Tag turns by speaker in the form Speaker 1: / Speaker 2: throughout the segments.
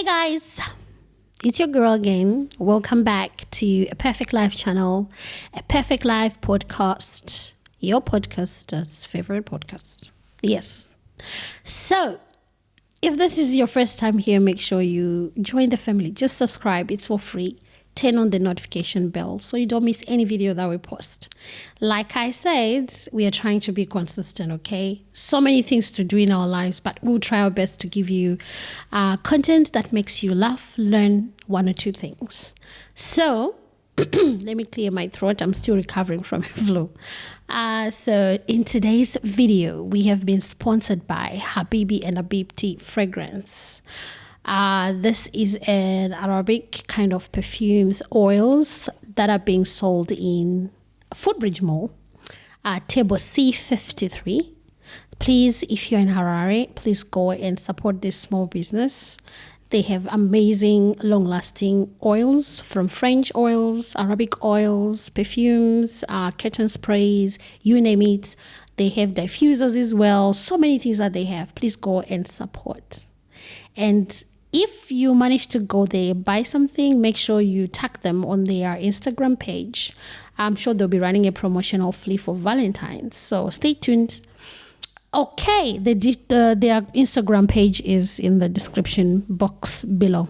Speaker 1: guys, it's your girl again. Welcome back to A Perfect Life channel, A Perfect Life podcast, your podcaster's favorite podcast. Yes. So, if this is your first time here, make sure you join the family. Just subscribe. It's for free. Turn on the notification bell so you don't miss any video that we post. Like I said, we are trying to be consistent, okay? So many things to do in our lives, but we'll try our best to give you content that makes you laugh, learn one or two things. So, let me clear my throat. I'm still recovering from a flu. So in today's video, we have been sponsored by Habibi and Habibti fragrance. This is an Arabic kind of perfumes, oils that are being sold in Footbridge Mall, table C53. Please, if you're in Harare, please go and support this small business. They have amazing, long-lasting oils, from French oils, Arabic oils, perfumes, curtain sprays, you name it. They have diffusers as well. So many things that they have. Please go and support. And if you manage to go there, buy something, make sure you tag them on their Instagram page. I'm sure they'll be running a promotion hopefully for Valentine's. So stay tuned. Okay, their Instagram page is in the description box below.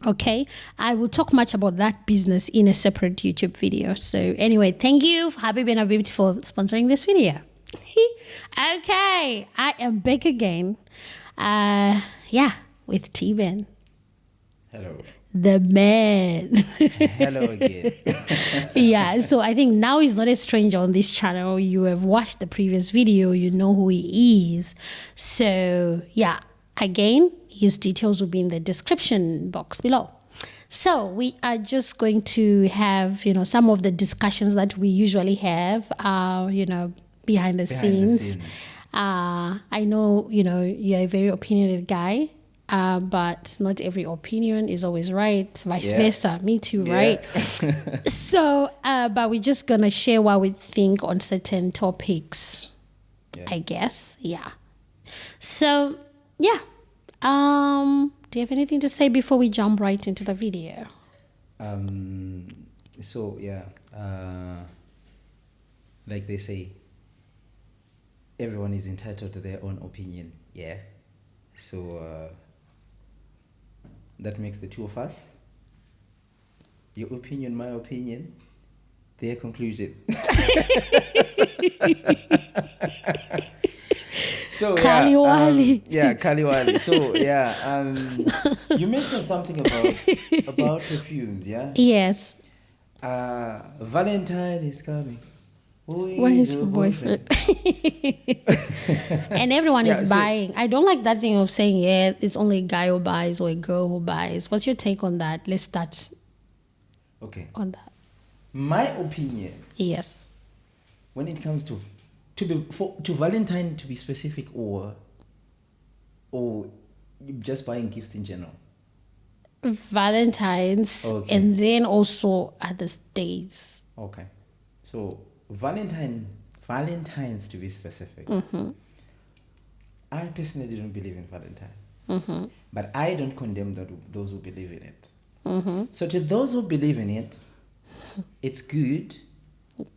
Speaker 1: Okay, I will talk much about that business in a separate YouTube video. So anyway, thank you, Habib and Habib, for sponsoring this video. Okay, I am back again. With T-Ben.
Speaker 2: Hello.
Speaker 1: The man.
Speaker 2: Hello again.
Speaker 1: Yeah, so I think now he's not a stranger on this channel. You have watched the previous video, you know who he is. So yeah, again, his details will be in the description box below. So we are just going to have, some of the discussions that we usually have, behind the scenes. I know, you're a very opinionated guy. But not every opinion is always right, vice versa. Me too, right? So, but we're just going to share what we think on certain topics, I guess. Yeah. So, yeah. Do you have anything to say before we jump right into the video?
Speaker 2: Like they say, everyone is entitled to their own opinion. Yeah. So, that makes the two of us. Your opinion, my opinion, their conclusion. So
Speaker 1: Kaliwali.
Speaker 2: Kaliwali. So you mentioned something about perfumes, yeah?
Speaker 1: Yes.
Speaker 2: Valentine is coming.
Speaker 1: Where is your boyfriend? And everyone is buying. I don't like that thing of saying, it's only a guy who buys or a girl who buys. What's your take on that? Let's start on that.
Speaker 2: My opinion.
Speaker 1: Yes.
Speaker 2: When it comes to Valentine, to be specific, or just buying gifts in general.
Speaker 1: Valentine's, and then also other days.
Speaker 2: Okay. So Valentine's to be specific.
Speaker 1: Mm-hmm.
Speaker 2: I personally don't believe in Valentine.
Speaker 1: Mm-hmm.
Speaker 2: But I don't condemn those who believe in it.
Speaker 1: Mm-hmm.
Speaker 2: So to those who believe in it, it's good.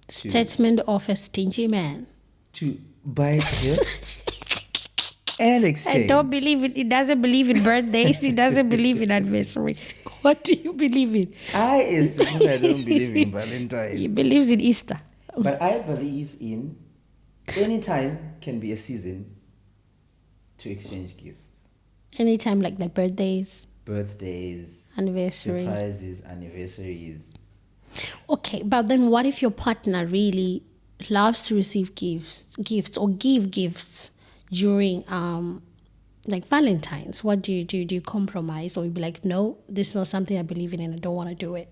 Speaker 1: Statement of a stingy man.
Speaker 2: To buy gifts and exchange.
Speaker 1: I don't believe it. He doesn't believe in birthdays. He doesn't believe in anniversary. What do you believe in?
Speaker 2: I don't believe in Valentine.
Speaker 1: He believes in Easter.
Speaker 2: But I believe in any time can be a season to exchange gifts.
Speaker 1: Anytime, like the birthdays,
Speaker 2: anniversary, surprises, anniversaries.
Speaker 1: Okay, but then what if your partner really loves to receive gifts or give gifts during like Valentine's? What do you do? Do you compromise, or you be like, no, this is not something I believe in and I don't want to do it?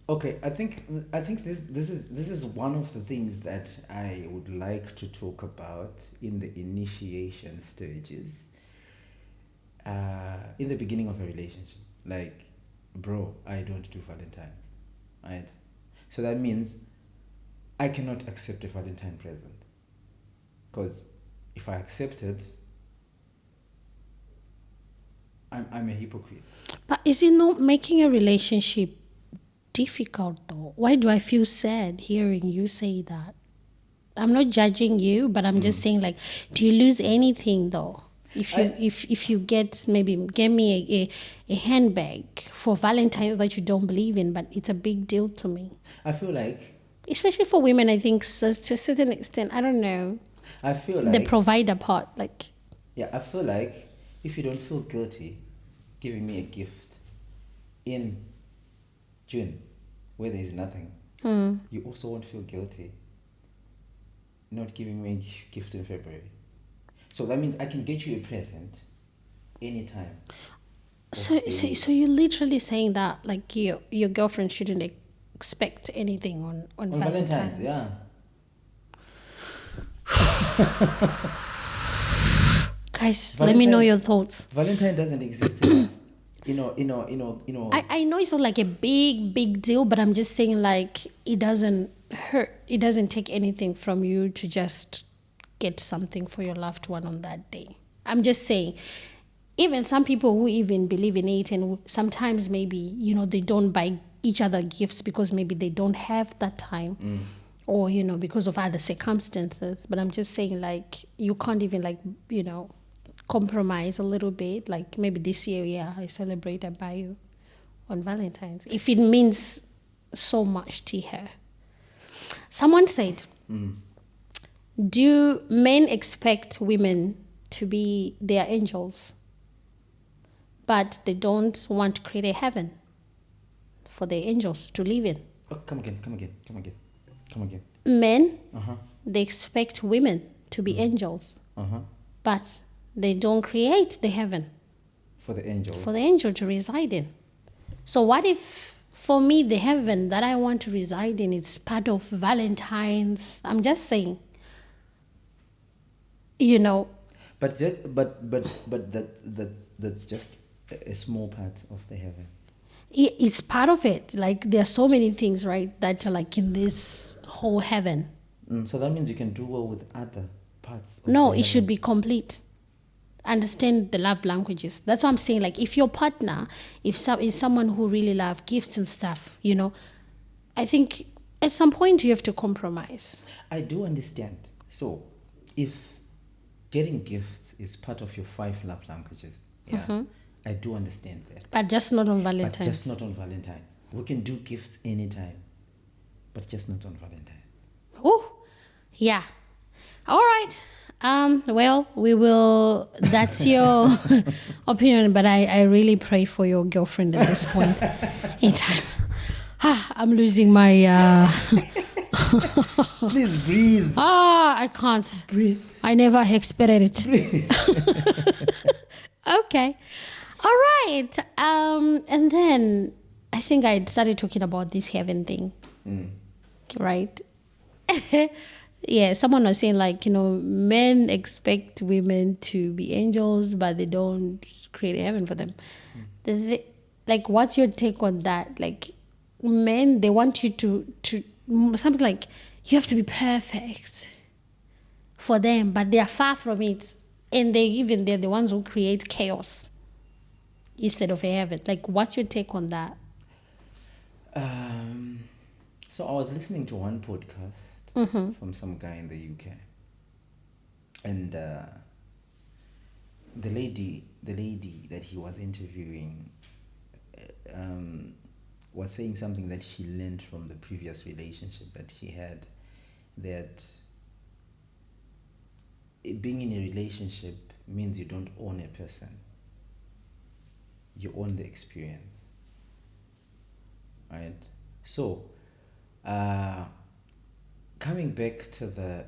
Speaker 2: Okay, I think this is one of the things that I would like to talk about in the initiation stages. In the beginning of a relationship, like, bro, I don't do Valentine's, right? So that means I cannot accept a Valentine present, because if I accept it, I'm a hypocrite.
Speaker 1: But is it not making a relationship difficult though? Why do I feel sad hearing you say that? I'm not judging you, but I'm just saying, like, do you lose anything though? If you if you get me a handbag for Valentine's that you don't believe in, but it's a big deal to me.
Speaker 2: I feel like
Speaker 1: Especially for women, I think so, to a certain extent. I don't know the provider part, like.
Speaker 2: yeah, I feel like if you don't feel guilty giving me a gift in June where there is nothing, you also won't feel guilty not giving me a gift in February. So that means I can get you a present anytime.
Speaker 1: So you're literally saying that, like, your girlfriend shouldn't expect anything on Valentine's.
Speaker 2: Yeah.
Speaker 1: Guys, let me know your thoughts.
Speaker 2: Valentine doesn't exist in
Speaker 1: I know it's not like a big deal, but I'm just saying, like, it doesn't hurt. It doesn't take anything from you to just get something for your loved one on that day. I'm just saying, even some people who even believe in it, and sometimes maybe, they don't buy each other gifts because maybe they don't have that time, or, because of other circumstances. But I'm just saying, like, you can't even, like, compromise a little bit. Like, maybe this year, yeah, I celebrate and buy you on Valentine's, if it means so much to her. Someone said, do men expect women to be their angels, but they don't want to create a heaven for the angels to live in?
Speaker 2: Oh, come again.
Speaker 1: Men, they expect women to be angels, but they don't create the heaven
Speaker 2: for the
Speaker 1: angel to reside in. So what if, for me, the heaven that I want to reside in is part of Valentine's? I'm just saying,
Speaker 2: But that's just a small part of the heaven.
Speaker 1: It's part of it. Like, there are so many things, right, that are like in this whole heaven.
Speaker 2: So that means you can do well with other parts of
Speaker 1: No,
Speaker 2: the
Speaker 1: it
Speaker 2: heaven.
Speaker 1: should be complete. Understand the love languages. That's what I'm saying. Like, if your partner, is someone who really loves gifts and stuff, I think at some point you have to compromise.
Speaker 2: I do understand. So, if getting gifts is part of your 5 love languages, I do understand that.
Speaker 1: But just not on Valentine's.
Speaker 2: We can do gifts anytime, but just not on Valentine's.
Speaker 1: Oh, yeah. All right. Well, we will. That's your opinion, but I really pray for your girlfriend at this point in time. I'm losing my.
Speaker 2: Please breathe.
Speaker 1: I can't
Speaker 2: Breathe.
Speaker 1: I never expected it. Okay. All right. And then I think I started talking about this heaven thing, right? Yeah, someone was saying, like, men expect women to be angels, but they don't create heaven for them. Like, what's your take on that? Like, men, they want you to something like, you have to be perfect for them, but they are far from it. And they're the ones who create chaos instead of a heaven. Like, what's your take on that?
Speaker 2: So I was listening to one podcast from some guy in the UK, and the lady that he was interviewing was saying something that she learned from the previous relationship that she had, that being in a relationship means you don't own a person, you own the experience, right? So coming back to the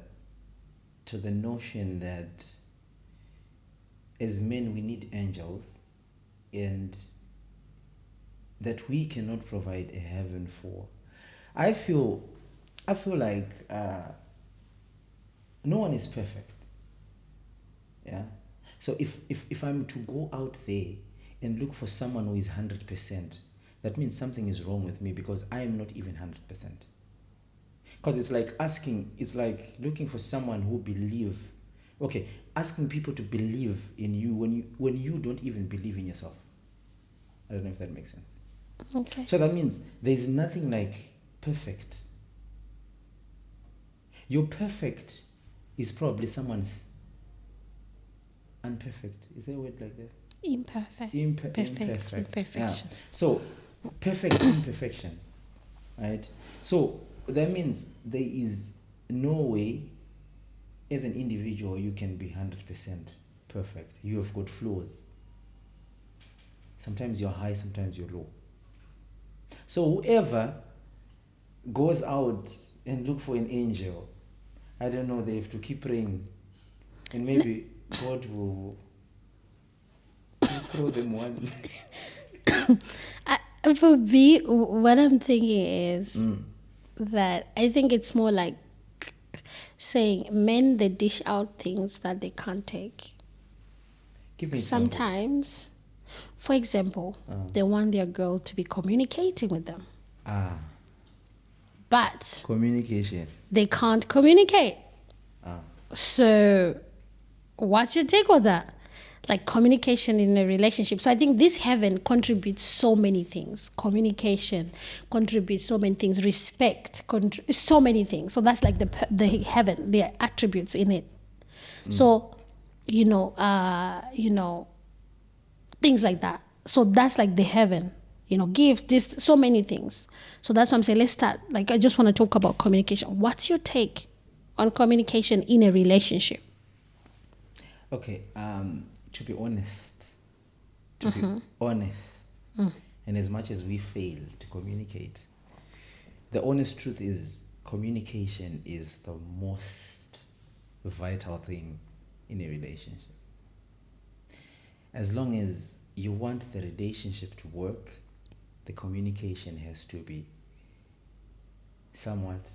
Speaker 2: notion that as men we need angels, and that we cannot provide a heaven for, I feel like no one is perfect. Yeah. So if I'm to go out there and look for someone who is 100%, that means something is wrong with me, because I am not even 100%. Because it's like looking for someone who Okay, asking people to believe in you when you don't even believe in yourself. I don't know if that makes sense.
Speaker 1: Okay.
Speaker 2: So that means there's nothing like perfect. Your perfect is probably someone's unperfect. Is there a word like that?
Speaker 1: Imperfect.
Speaker 2: Imperfect.
Speaker 1: Imperfection.
Speaker 2: Yeah. So perfect imperfections, right? So that means there is no way as an individual you can be 100% perfect. You have got flaws. Sometimes you're high, sometimes you're low. So whoever goes out and look for an angel, I don't know, they have to keep praying, and maybe God will throw them one.
Speaker 1: For me, what I'm thinking is that I think it's more like saying men, they dish out things that they can't take.
Speaker 2: Give me examples.
Speaker 1: Sometimes, for example, they want their girl to be communicating with them, but
Speaker 2: Communication.
Speaker 1: they can't communicate.
Speaker 2: Ah.
Speaker 1: So, what's your take on that? Like communication in a relationship. So I think this heaven contributes so many things. Communication contributes so many things. Respect, so many things. So that's like the heaven, the attributes in it. So, things like that. So that's like the heaven. Give this so many things. So that's what I'm saying. Let's start. Like I just want to talk about communication. What's your take on communication in a relationship?
Speaker 2: Okay, to be honest, and as much as we fail to communicate, the honest truth is communication is the most vital thing in a relationship. As long as you want the relationship to work, the communication has to be somewhat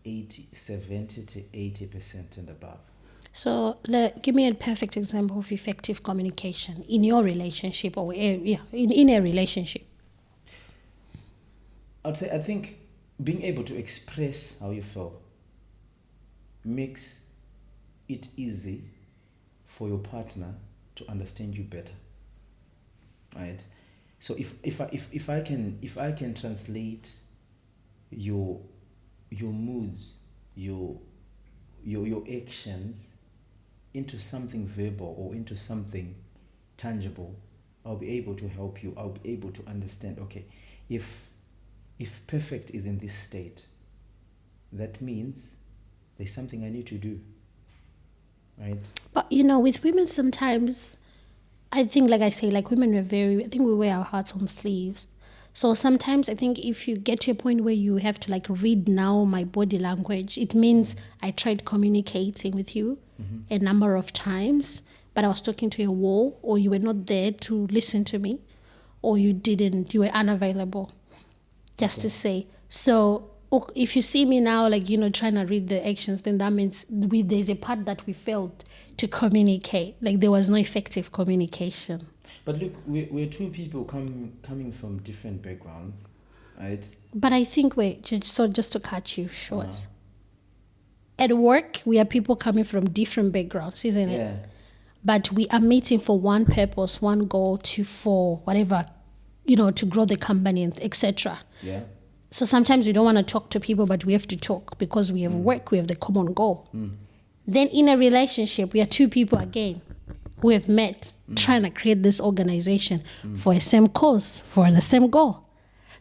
Speaker 2: 70 to 80% and above.
Speaker 1: So give me a perfect example of effective communication in your relationship or in a relationship.
Speaker 2: I think being able to express how you feel makes it easy for your partner to understand you better, right? So if I can translate your moods, your actions into something verbal or into something tangible, I'll be able to help you. I'll be able to understand, okay, if perfect is in this state, that means there's something I need to do, right?
Speaker 1: But with women sometimes, I think, like I say, like women I think we wear our hearts on sleeves. So sometimes I think if you get to a point where you have to like read now my body language, it means I tried communicating with you a number of times, but I was talking to a wall, or you were not there to listen to me, or you were unavailable, just to say. So if you see me now, like, trying to read the actions, then that means there's a part that we failed to communicate. Like there was no effective communication.
Speaker 2: But look, we're two people coming from different backgrounds, right?
Speaker 1: But I think just to cut you short, at work we are people coming from different backgrounds, isn't it?
Speaker 2: Yeah.
Speaker 1: But we are meeting for one purpose, one goal, for whatever, to grow the company, etc.
Speaker 2: Yeah.
Speaker 1: So sometimes we don't want to talk to people, but we have to talk because we have work, we have the common goal. Then in a relationship, we are two people again who have met, trying to create this organization for a same cause, for the same goal.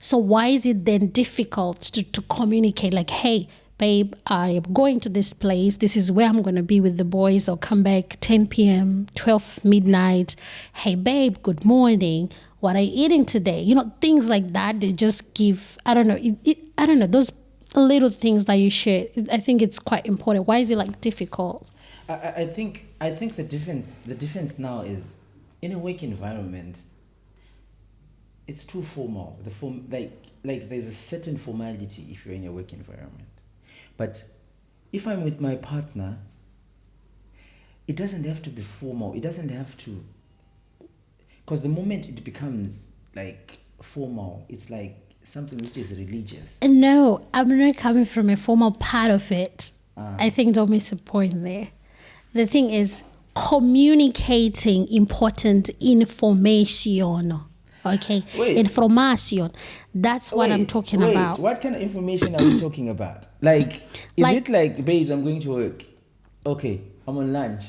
Speaker 1: So why is it then difficult to communicate like, hey, babe, I am going to this place. This is where I'm going to be with the boys. I'll come back 10 p.m., 12 midnight. Hey, babe, good morning. What are you eating today? Things like that. They just give, I don't know. I don't know. Those little things that you share, I think it's quite important. Why is it like difficult?
Speaker 2: I think the difference now is in a work environment, it's too formal. Like there's a certain formality if you're in a work environment. But if I'm with my partner, it doesn't have to be formal. It doesn't have to, because the moment it becomes like formal, it's like something which is religious.
Speaker 1: No, I'm not coming from a formal part of it. I think don't miss the point there. The thing is communicating important information. Okay,
Speaker 2: Wait.
Speaker 1: information. That's what I'm talking about.
Speaker 2: What kind of information are we talking about? Like, is it like, babes, I'm going to work. Okay, I'm on lunch.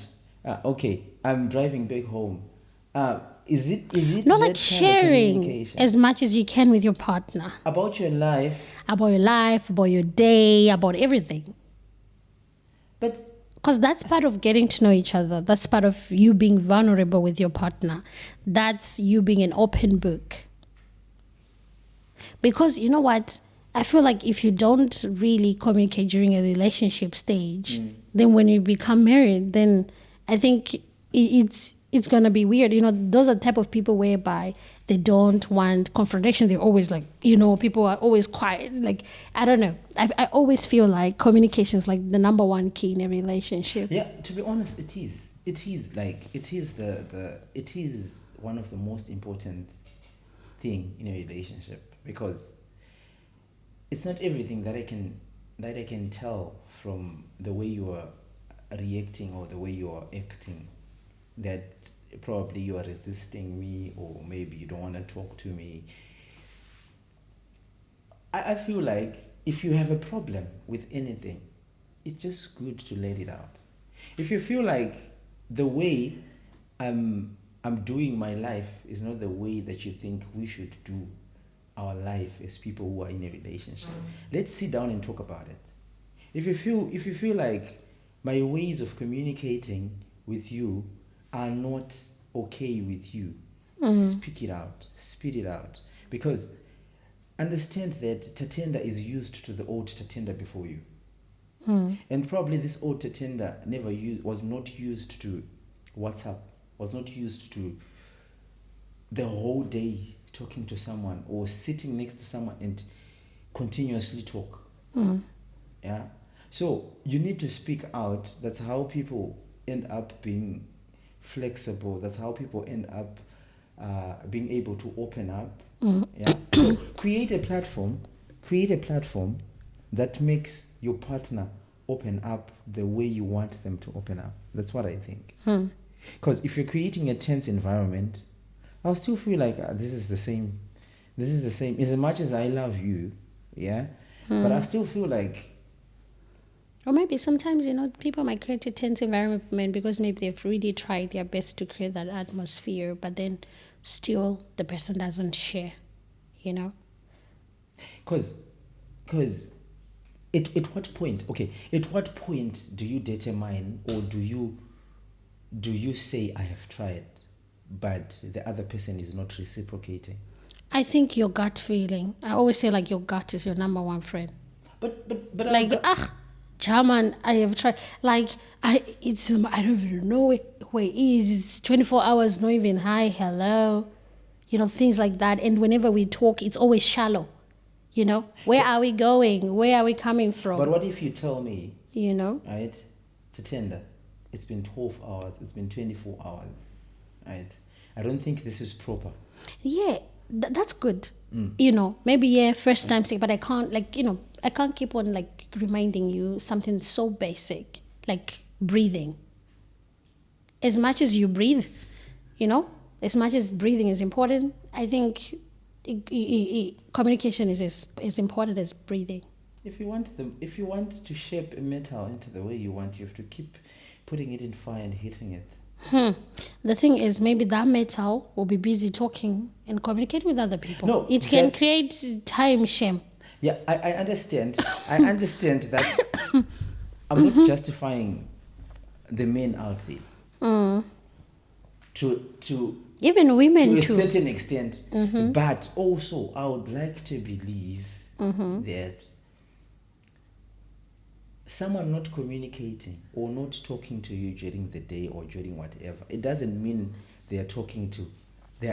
Speaker 2: Okay, I'm driving back home. Is it
Speaker 1: Not
Speaker 2: that
Speaker 1: like
Speaker 2: kind of
Speaker 1: sharing
Speaker 2: communication?
Speaker 1: as much as you can with your partner
Speaker 2: About your life,
Speaker 1: about your day, about everything.
Speaker 2: but
Speaker 1: Because that's part of getting to know each other. That's part of you being vulnerable with your partner. That's you being an open book. Because you know what? I feel like if you don't really communicate during a relationship stage, then when you become married, then I think it's going to be weird. You know, those are the type of people whereby they don't want confrontation. They're always like, you know, people are always quiet. Like, I don't know. I always feel like communication is like the number one key in a relationship.
Speaker 2: yeah, to be honest, it is. It is it is one of the most important thing in a relationship, because it's not everything that I can tell from the way you are reacting or the way you are acting that probably you are resisting me, or maybe you don't want to talk to me. I feel like if you have a problem with anything, it's just good to let it out. If you feel like the way I'm doing my life is not the way that you think we should do our life as people who are in a relationship, let's sit down and talk about it. If you feel like my ways of communicating with you are not okay with you, speak it out, spit it out, because understand that Tatenda is used to the old Tatenda before you. And probably this old Tatenda was not used to WhatsApp, was not used to the whole day talking to someone or sitting next to someone and continuously talk. Yeah. So you need to speak out. That's how people end up being flexible. That's how people end up being able to open up. Yeah. So create a platform that makes your partner open up the way you want them to open up. That's what I think. Because if you're creating a tense environment, I'll still feel like this is the same. As much as I love you, yeah, but I still feel like.
Speaker 1: Or maybe sometimes, you know, people might create a tense environment because maybe they've really tried their best to create that atmosphere, but then still the person doesn't share, you know?
Speaker 2: Because at what point, at what point do you determine, or do you say I have tried, but the other person is not reciprocating?
Speaker 1: I think your gut feeling. I always say like your gut is your number one friend.
Speaker 2: But
Speaker 1: Like, German, I have tried. Like, I don't even know where it is. 24 hours, not even hi, hello. You know, things like that. And whenever we talk, it's always shallow. You know, where are we going? Where are we coming from?
Speaker 2: But what if you tell me,
Speaker 1: you know,
Speaker 2: right, Tatenda, it's been 12 hours, it's been 24 hours, right? I don't think this is proper.
Speaker 1: Yeah, that's good. You know, maybe first time sick, but I can't, like, you know, I can't keep on like reminding you something so basic like breathing. As much as you breathe, you know, as much as breathing is important, I think communication is as important as breathing.
Speaker 2: If you want to shape a metal into the way you want, you have to keep putting it in fire and hitting it.
Speaker 1: The thing is, maybe that metal will be busy talking and communicating with other people.
Speaker 2: No,
Speaker 1: it can create time shame.
Speaker 2: Yeah, I understand. I understand that. I'm not justifying the men out there. To
Speaker 1: even women
Speaker 2: to a
Speaker 1: too.
Speaker 2: certain extent, but also I would like to believe that someone not communicating or not talking to you during the day or during whatever, it doesn't mean they are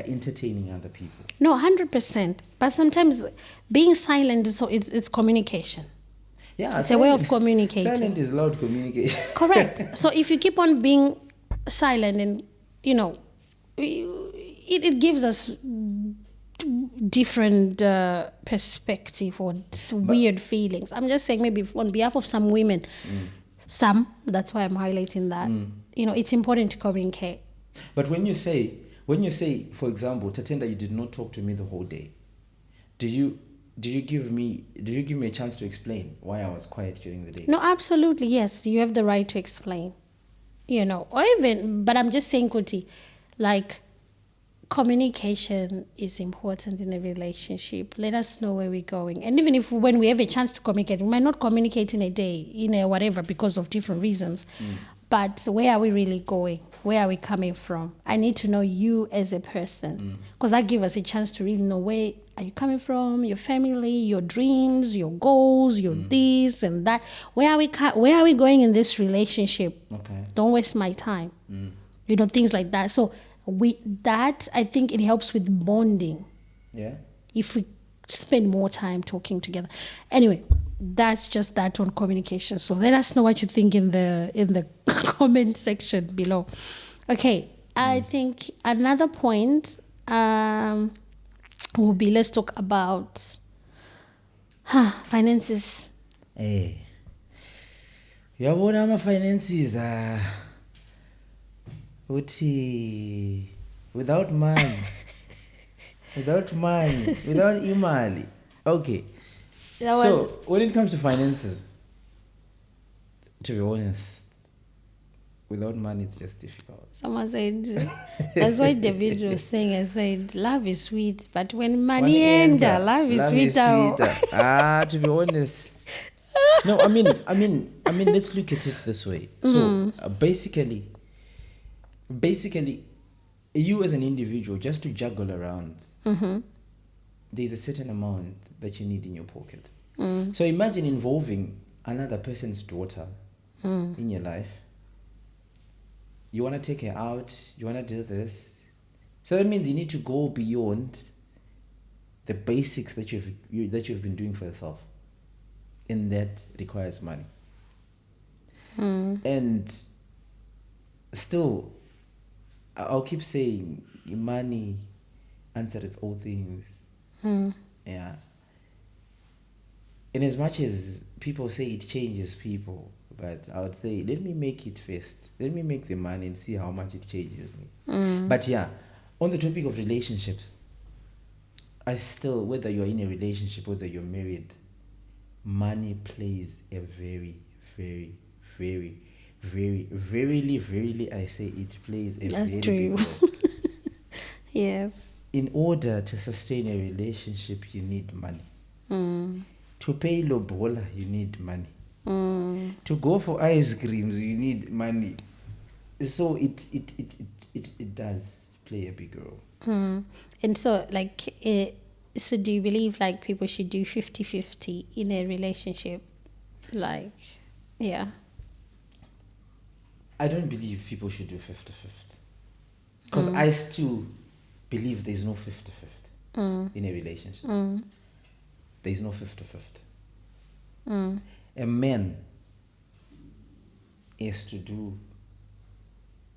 Speaker 2: entertaining other people.
Speaker 1: No, 100%. But sometimes being silent it's communication.
Speaker 2: Yeah,
Speaker 1: it's a way of communicating.
Speaker 2: Silent is loud communication.
Speaker 1: Correct. So if you keep on being silent, and you know, it gives us different perspective or weird feelings. I'm just saying, maybe on behalf of some women, Some. That's why I'm highlighting that. It's important to communicate.
Speaker 2: But when you say, for example, Tatenda, you did not talk to me the whole day. Do you give me a chance to explain why I was quiet during the day?
Speaker 1: No, absolutely, yes. You have the right to explain. Or even, but I'm just saying, Kuti, like, communication is important in a relationship. Let us know where we're going. And even if when we have a chance to communicate, we might not communicate in a day, whatever, because of different reasons. But where are we really going? Where are we coming from? I need to know you as a person, because that gives us a chance to really know where are you coming from, your family, your dreams, your goals, your this and that. Where are we going in this relationship?
Speaker 2: Okay.
Speaker 1: Don't waste my time. Things like that. So I think it helps with bonding.
Speaker 2: Yeah.
Speaker 1: If we spend more time talking together. Anyway, that's just that on communication. So let us know what you think in the comment section below. Okay, I think another point will be, let's talk about finances.
Speaker 2: Hey. Yabona ama-finances uthi without money without imali. Okay. So when it comes to finances, to be honest, without money it's just difficult.
Speaker 1: Someone said, that's why David was saying, I said, love is sweet, but when money enter, love is sweeter.
Speaker 2: To be honest. No, I mean, let's look at it this way. So basically, you as an individual, just to juggle around, there's a certain amount that you need in your pocket. So imagine involving another person's daughter in your life. You want to take her out, you want to do this. So that means you need to go beyond the basics that you've been doing for yourself. And that requires money. And still, I'll keep saying, money answereth all things. Yeah. In as much as people say it changes people, but I would say, let me make it first. Let me make the money and see how much it changes me. But yeah, on the topic of relationships, I still, whether you're in a relationship, whether you're married, money plays a very, very, very, very, verily, I say it plays a very big role.
Speaker 1: Yes.
Speaker 2: In order to sustain a relationship, you need money. To pay lobola, you need money. To go for ice creams, you need money. So it does play a big role.
Speaker 1: And so, so do you believe people should do 50-50 in a relationship? Yeah.
Speaker 2: I don't believe people should do 50-50. Because I still believe there's no 50-50 in a relationship. There's no 50-50. A man is to do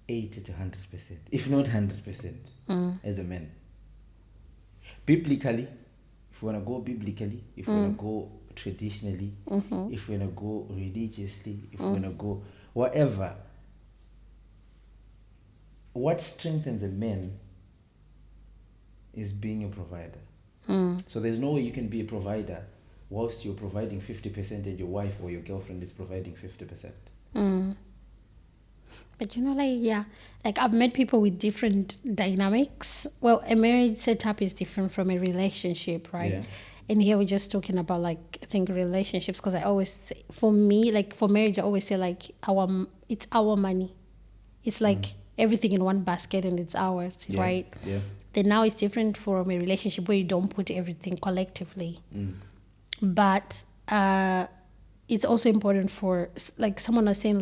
Speaker 2: 80 to 100%, if not 100%, as a man. Biblically, if we want to go biblically, if we want to go traditionally, if we want to go religiously, if we want to go whatever, what strengthens a man is being a provider. So there's no way you can be a provider whilst you're providing 50% and your wife or your girlfriend is providing 50%.
Speaker 1: But I've met people with different dynamics. Well, a marriage setup is different from a relationship, right?
Speaker 2: Yeah.
Speaker 1: And here we're just talking about I think relationships, because I always say, for me, for marriage, I always say it's our money. It's everything in one basket and it's ours, right?
Speaker 2: Yeah.
Speaker 1: Then now it's different from a relationship where you don't put everything collectively. But it's also important for, someone was saying,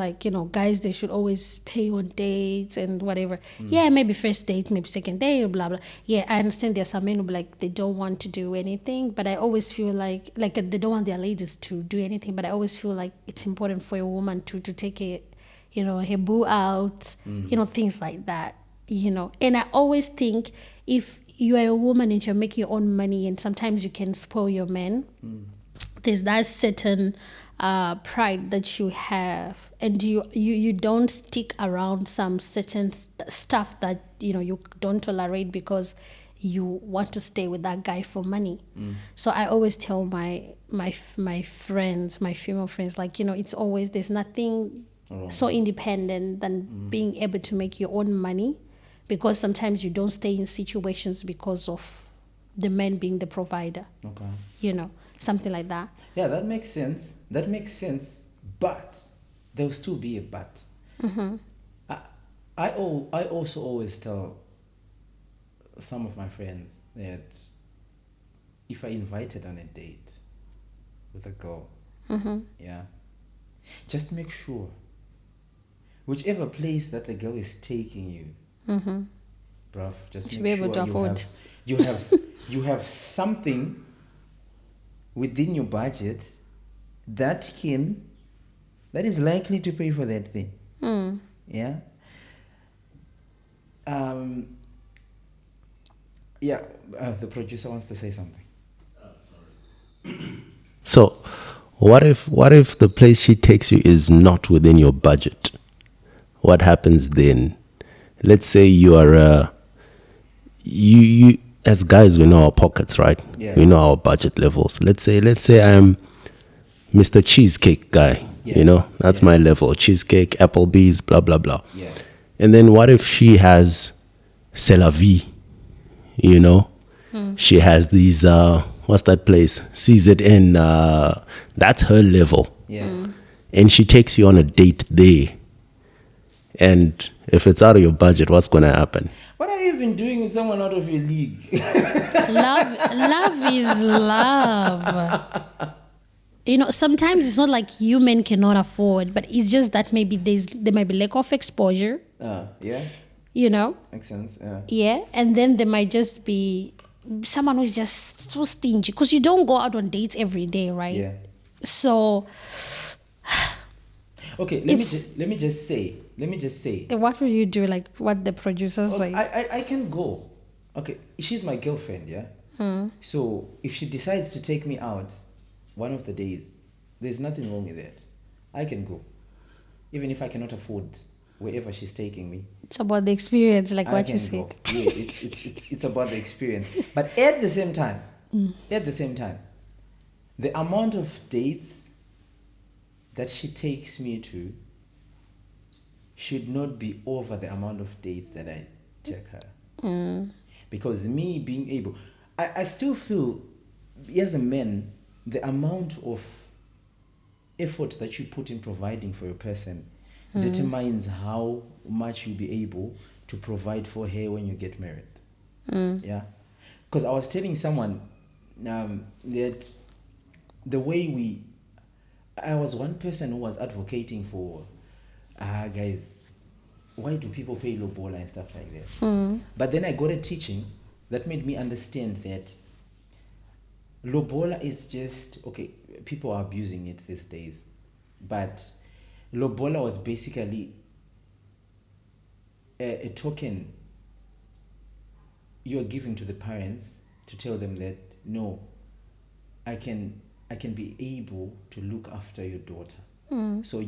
Speaker 1: guys, they should always pay on dates and whatever. Yeah, maybe first date, maybe second date, blah, blah. Yeah, I understand there's some men who they don't want to do anything, but I always feel like they don't want their ladies to do anything, but I always feel like it's important for a woman to take her boo out, things like that, And I always think if you are a woman and you're making your own money and sometimes you can spoil your man, there's that certain pride that you have, and you don't stick around some certain stuff that you don't tolerate because you want to stay with that guy for money. So I always tell my friends, my female friends, like, it's always, there's nothing so independent than being able to make your own money, because sometimes you don't stay in situations because of the man being the provider.
Speaker 2: Okay.
Speaker 1: Something like that.
Speaker 2: Yeah, that makes sense. That makes sense. But there will still be a but. I also always tell some of my friends that if I invited on a date with a girl, yeah, just make sure whichever place that the girl is taking you, bruv, just
Speaker 1: To be
Speaker 2: make
Speaker 1: able to
Speaker 2: sure
Speaker 1: afford.
Speaker 2: you have something within your budget that is likely to pay for that thing. Yeah. Yeah. The producer wants to say something.
Speaker 3: So, what if the place she takes you is not within your budget? What happens then? Let's say you are you as guys, we know our pockets, right?
Speaker 2: Yeah.
Speaker 3: We know our budget levels. Let's say I'm Mr. Cheesecake guy.
Speaker 2: Yeah.
Speaker 3: That's
Speaker 2: Yeah.
Speaker 3: my level. Cheesecake, Applebee's, blah blah blah.
Speaker 2: Yeah.
Speaker 3: And then what if she has C'est la vie? She has these what's that place? CZN, that's her level.
Speaker 2: Yeah.
Speaker 3: And she takes you on a date there. And if it's out of your budget, what's going to happen?
Speaker 2: What are you even doing with someone out of your league?
Speaker 1: Love is love. Sometimes it's not like men cannot afford, but it's just that maybe there might be lack of exposure.
Speaker 2: Yeah. Makes sense. Yeah.
Speaker 1: Yeah, and then there might just be someone who's just so stingy, because you don't go out on dates every day, right?
Speaker 2: Yeah.
Speaker 1: So
Speaker 2: Okay, let me just say.
Speaker 1: what will you do? Like what the producers say?
Speaker 2: I can go. Okay, she's my girlfriend, yeah? So if she decides to take me out one of the days, there's nothing wrong with that. I can go. Even if I cannot afford wherever she's taking me.
Speaker 1: It's about the experience, like
Speaker 2: I
Speaker 1: what you
Speaker 2: can
Speaker 1: said.
Speaker 2: go. Yeah, it's about the experience. But at the same time, the amount of dates that she takes me to should not be over the amount of dates that I take her. Because me being able, I still feel, as a man, the amount of effort that you put in providing for your person determines how much you'll be able to provide for her when you get married. Yeah. Because I was telling someone that the way I was one person who was advocating for, guys, why do people pay lobola and stuff like that? But then I got a teaching that made me understand that lobola is just, okay, people are abusing it these days, but lobola was basically a token you're giving to the parents to tell them that, no, I can be able to look after your daughter. So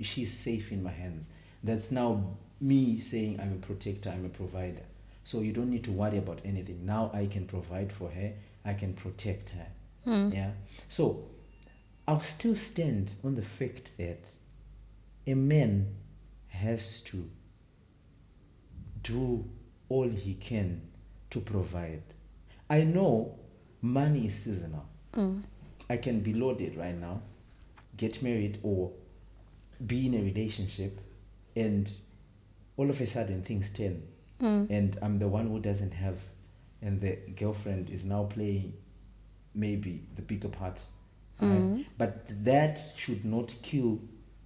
Speaker 2: she's safe in my hands. That's now me saying I'm a protector, I'm a provider. So you don't need to worry about anything. Now I can provide for her, I can protect her. Yeah. So I'll still stand on the fact that a man has to do all he can to provide. I know money is seasonal. I can be loaded right now, get married, or be in a relationship, and all of a sudden things turn, and I'm the one who doesn't have, and the girlfriend is now playing maybe the bigger part. Right? But that should not kill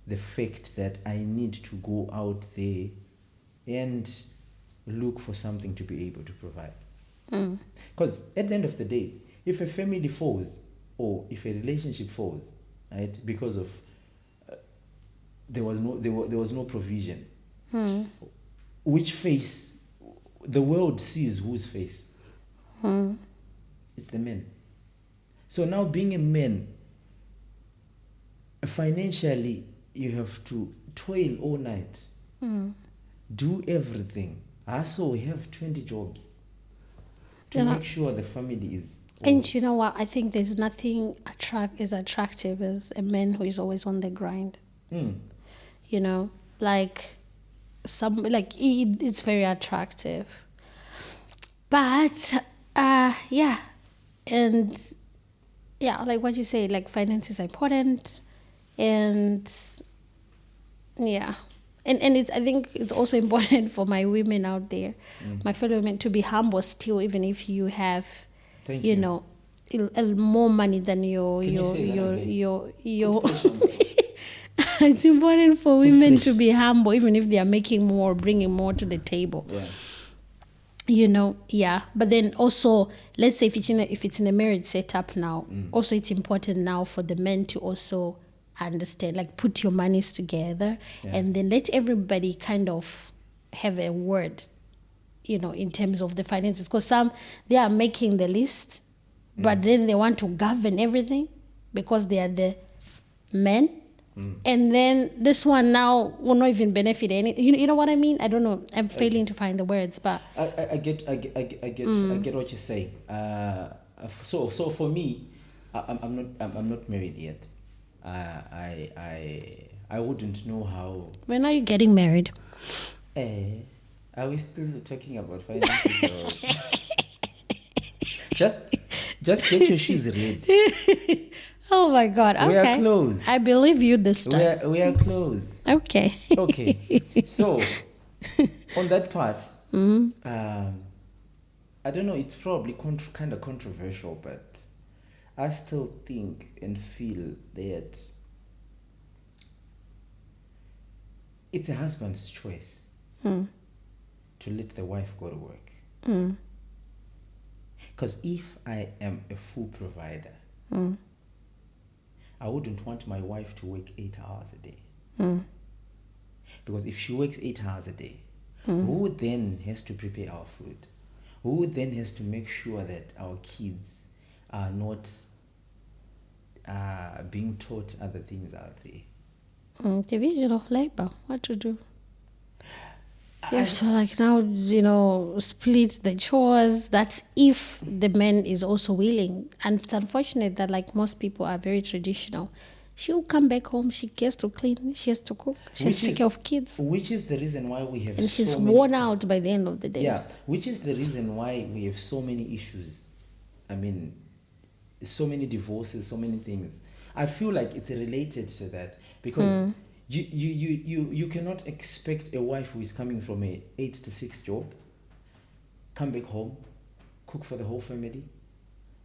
Speaker 2: the fact that I need to go out there and look for something to be able to provide. Because at the end of the day, if a family falls or if a relationship falls, right, because of there was no provision, which face the world sees? Whose face? It's the men. So now, being a man, financially, you have to toil all night, do everything. Also, we have 20 jobs to make sure the family is.
Speaker 1: And you know what? I think there's nothing as attractive as a man who is always on the grind. You know, like it's very attractive. But yeah, and yeah, like what you say, like finances are important, and yeah. And it's, I think it's also important for my women out there, my fellow women, to be humble still, even if you have,
Speaker 2: Thank
Speaker 1: you know, more money than your. It's important for women to be humble, even if they are making more, bringing more to the table.
Speaker 2: Yeah.
Speaker 1: You know, yeah. But then also, let's say if it's in a marriage setup now, also it's important now for the men to also understand, like put your monies together, and then let everybody kind of have a word, you know, in terms of the finances. Because some, they are making the list, but then they want to govern everything because they are the men. And then this one now will not even benefit any. You know what I mean? I don't know. I'm failing to find the words, but
Speaker 2: I get what you're saying. So for me, I'm not married yet. I wouldn't know how.
Speaker 1: when are you getting married?
Speaker 2: Are we still talking about finances? Just get your shoes ready.
Speaker 1: Oh my God! Okay,
Speaker 2: We are close.
Speaker 1: I believe you this time.
Speaker 2: We are close.
Speaker 1: Okay.
Speaker 2: Okay. So on that part, I don't know. It's probably kind of controversial, but I still think and feel that it's a husband's choice to let the wife go to work. Because if I am a full provider, I wouldn't want my wife to work 8 hours a day. Because if she works 8 hours a day, who then has to prepare our food? Who then has to make sure that our kids are not being taught other things out there?
Speaker 1: Division of labor. What to do? You have to like now, you know, split the chores. That's if the man is also willing. And it's unfortunate that like most people are very traditional. She'll come back home, she gets to clean, she has to cook, she has to take care of kids.
Speaker 2: Which is the reason why we have
Speaker 1: and she's worn out by the end of the day.
Speaker 2: Yeah, which is the reason why we have so many issues. I mean, so many divorces, so many things. I feel like it's related to that because you cannot expect a wife who is coming from a 8 to 6 job, come back home, cook for the whole family,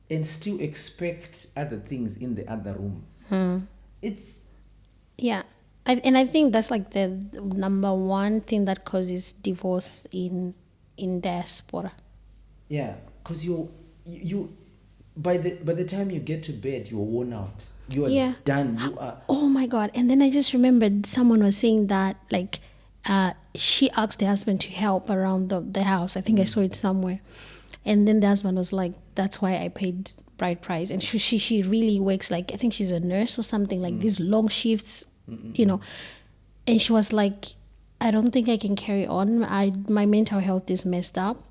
Speaker 2: and still expect other things in the other room. It's
Speaker 1: I think that's like the number one thing that causes divorce in diaspora.
Speaker 2: Yeah, because you by the time you get to bed, you're worn out. You are done. You are.
Speaker 1: Oh my God! And then I just remembered someone was saying that like she asked the husband to help around the house. I think I saw it somewhere. And then the husband was like, "That's why I paid bride price." And she really works, like I think she's a nurse or something, like these long shifts, you know. And she was like, "I don't think I can carry on. My mental health is messed up."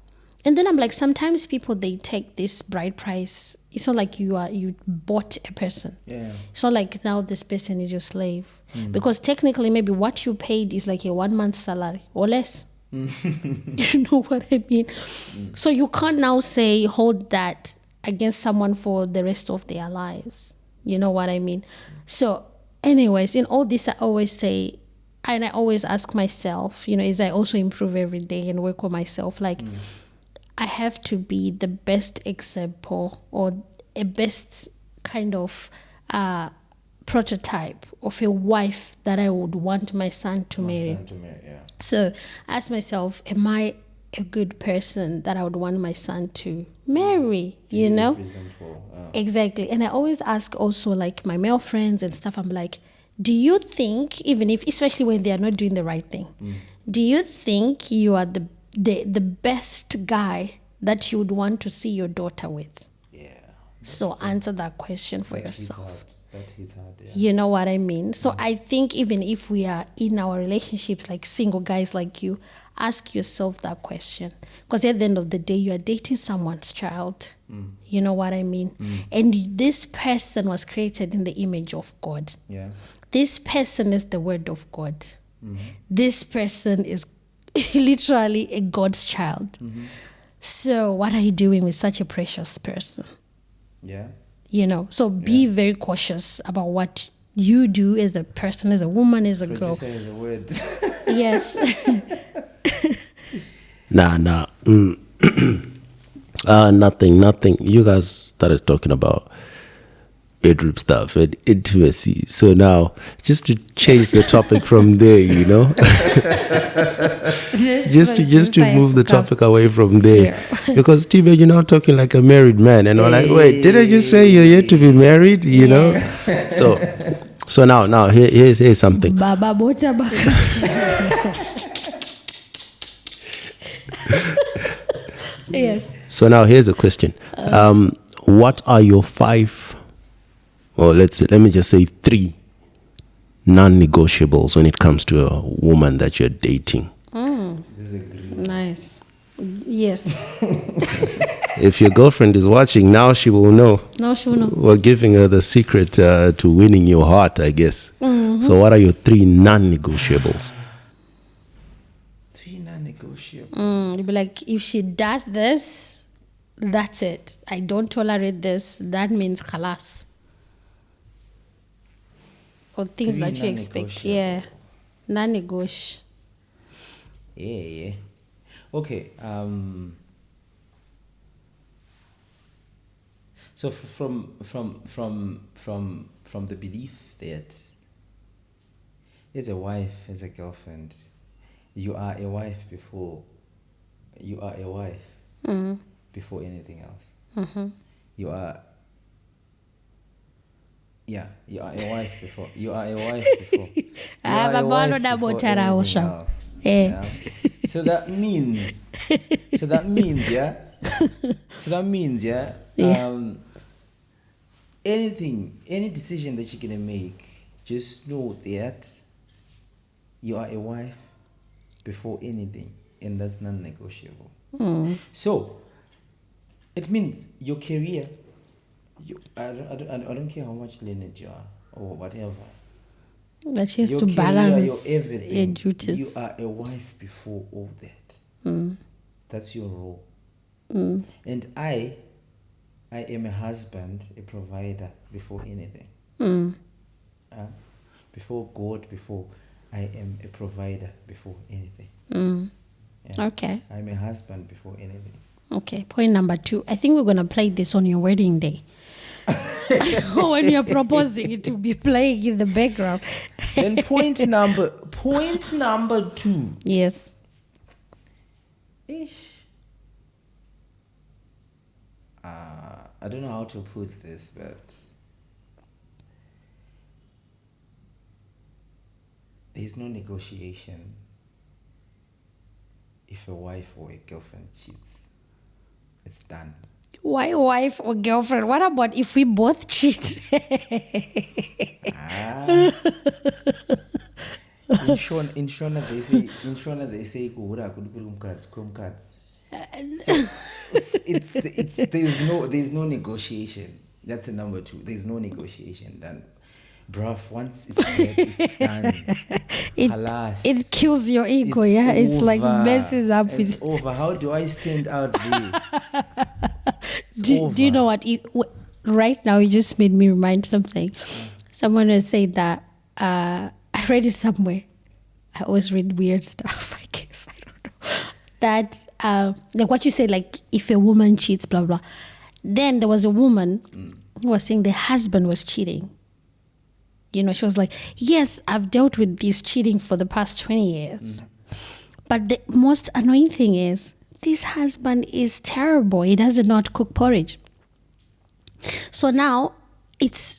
Speaker 1: And then I'm like, sometimes people, they take this bride price. It's not like you bought a person.
Speaker 2: Yeah.
Speaker 1: It's not like now this person is your slave, because technically maybe what you paid is like a 1 month salary or less. You know what I mean? So you can't now say hold that against someone for the rest of their lives. You know what I mean? So anyways, in all this, I always say, and I always ask myself, you know, as I also improve every day and work on myself, like I have to be the best example or a best kind of prototype of a wife that I would want my son to marry. So I ask myself, am I a good person that I would want my son to marry? You know? Exactly. And I always ask also like my male friends and stuff, I'm like, do you think, even if, especially when they are not doing the right thing, do you think you are the best guy that you would want to see your daughter with?
Speaker 2: Yeah.
Speaker 1: So answer that question for yourself.
Speaker 2: That hits hard, yeah.
Speaker 1: You know what I mean? So I think even if we are in our relationships, like single guys like you, ask yourself that question. Because at the end of the day, you are dating someone's child. You know what I mean? And this person was created in the image of God.
Speaker 2: Yeah.
Speaker 1: This person is the word of God. This person is literally a God's child. So what are you doing with such a precious person?
Speaker 2: Yeah.
Speaker 1: You know, so be very cautious about what you do as a person, as a woman, as a girl.
Speaker 2: Producer is a word.
Speaker 1: Yes.
Speaker 3: Nah. Nothing. You guys started talking about bedroom stuff and intimacy. So now, just to change the topic from there, you know, just to move the topic away from there, because Tibe, you're now talking like a married man, and I'm like, wait, didn't you say you're yet to be married? You know, so now here's something.
Speaker 1: Baba bota baba. Yes.
Speaker 3: So now here's a question. What are your 5, or let me just say 3 non-negotiables when it comes to a woman that you're dating?
Speaker 2: Disagree.
Speaker 1: Nice. Yes.
Speaker 3: If your girlfriend is watching, now she will know.
Speaker 1: No, she will know.
Speaker 3: We're giving her the secret to winning your heart, I guess. So what are your 3 non-negotiables?
Speaker 2: 3 non-negotiable.
Speaker 1: You'll be like, if she does this, that's it. I don't tolerate this. That means khalas. Or things
Speaker 2: 3
Speaker 1: that you expect.
Speaker 2: non-negotiable.
Speaker 1: Yeah. Non-negotiable.
Speaker 2: Yeah. Okay. So from the belief that as a wife, as a girlfriend, you are a wife before before anything else. You are a wife before. You are a wife before. You are a wife before anything else. Yeah. So that means, any decision that you're gonna make, just know that you are a wife before anything, and that's non-negotiable. So it means your career. I don't care how much learned you are or whatever.
Speaker 1: That she has
Speaker 2: Your
Speaker 1: to
Speaker 2: career,
Speaker 1: balance
Speaker 2: your everything.
Speaker 1: your duties.
Speaker 2: You are a wife before all that. That's your role. And I am a husband, a provider before anything. Before God, before I am a provider before anything. Yeah.
Speaker 1: Okay.
Speaker 2: I'm a husband before anything.
Speaker 1: Okay. Point number 2. I think we're going to play this on your wedding day. When you're proposing, it will be playing in the background.
Speaker 2: Then point number 2.
Speaker 1: Yes.
Speaker 2: I don't know how to put this, but there's no negotiation if a wife or a girlfriend cheats. It's done.
Speaker 1: Why wife or girlfriend? What about if we both cheat?
Speaker 2: In Shona they say kura kumkats. So there's no negotiation. That's a number 2. There's no negotiation done. Bruv, once it's dead, it's done.
Speaker 1: It kills your ego, it's like messes up
Speaker 2: it's
Speaker 1: with.
Speaker 2: over. How do I stand out there?
Speaker 1: Do you know what? Right now, you just made me remind something. Someone was saying that I read it somewhere. I always read weird stuff. I guess I don't know that. Like what you said, like if a woman cheats, blah blah. Then there was a woman who was saying the husband was cheating. You know, she was like, yes, I've dealt with this cheating for the past 20 years. But the most annoying thing is, this husband is terrible. He doesn't know how to cook porridge. So now,